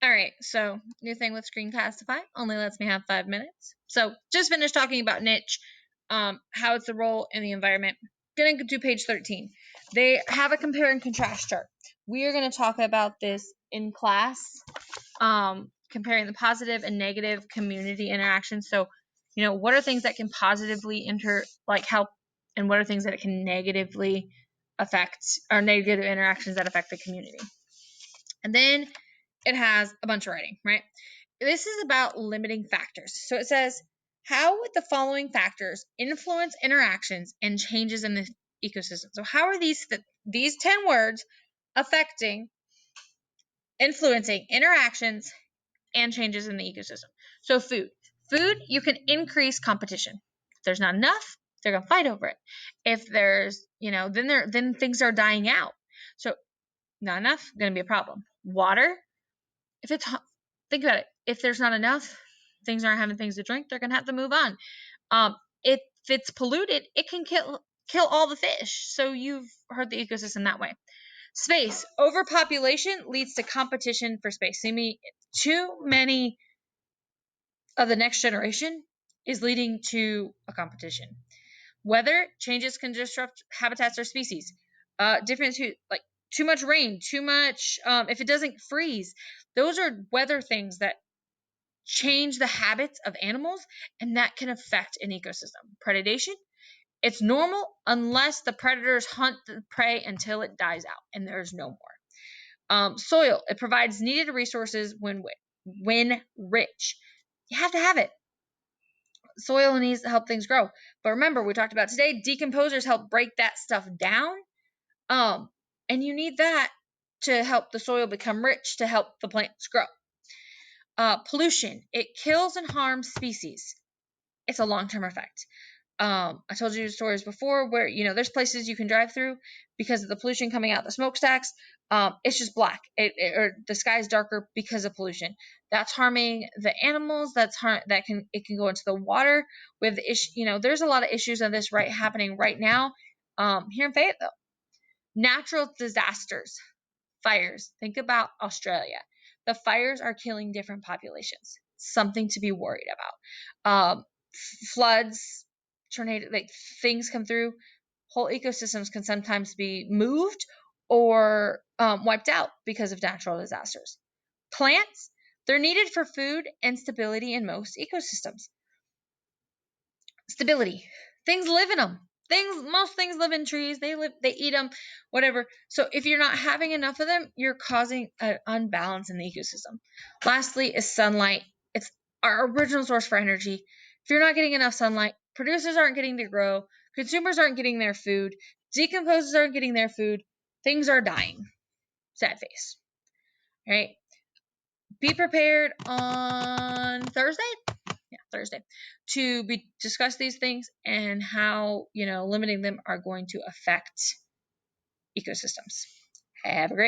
All right, so new thing with Screencastify only lets me have 5 minutes. So just finished talking about niche, how it's a role in the environment. Gonna do page 13. They have a compare and contrast chart. We are going to talk about this in class, comparing the positive and negative community interactions. So, what are things that can positively help, and what are things that it can negatively affect, or negative interactions that affect the community. And then it has a bunch of writing, right? This is about limiting factors. So it says, how would the following factors influence interactions and changes in the ecosystem? So how are these 10 words influencing interactions and changes in the ecosystem? So food, you can increase competition. If there's not enough, they're going to fight over it. If there's, then things are dying out. So not enough, going to be a problem. Water, think about it. If there's not enough, things aren't having things to drink, they're going to have to move on. If it's polluted, it can kill all the fish. So you've hurt the ecosystem that way. Space, overpopulation leads to competition for space. Too many of the next generation is leading to a competition. Weather changes can disrupt habitats or species. Too much rain, too much, if it doesn't freeze, those are weather things that change the habits of animals, and that can affect an ecosystem. Predation, it's normal unless the predators hunt the prey until it dies out and there's no more. Soil, it provides needed resources when rich. You have to have it. Soil needs to help things grow. But remember, we talked about today, decomposers help break that stuff down. And you need that to help the soil become rich, to help the plants grow. Pollution, it kills and harms species. It's a long-term effect. I told you stories before where, there's places you can drive through because of the pollution coming out the smokestacks. It's just black, or the sky is darker because of pollution. That's harming the animals. It can go into the water. With the issue, there's a lot of issues of this happening right now here in Fayetteville. Natural disasters, fires. Think about Australia. The fires are killing different populations. Something to be worried about. Floods, tornadoes, things come through. Whole ecosystems can sometimes be moved or wiped out because of natural disasters. Plants, they're needed for food and stability in most ecosystems. Stability, things live in them. Most things live in trees. They eat them, whatever. So if you're not having enough of them, you're causing an unbalance in the ecosystem. Lastly is sunlight. It's our original source for energy. If you're not getting enough sunlight, producers aren't getting to grow, consumers aren't getting their food, decomposers aren't getting their food, things are dying. Sad face. All right. Be prepared on Thursday to discuss these things and how limiting them are going to affect ecosystems. Have a great night.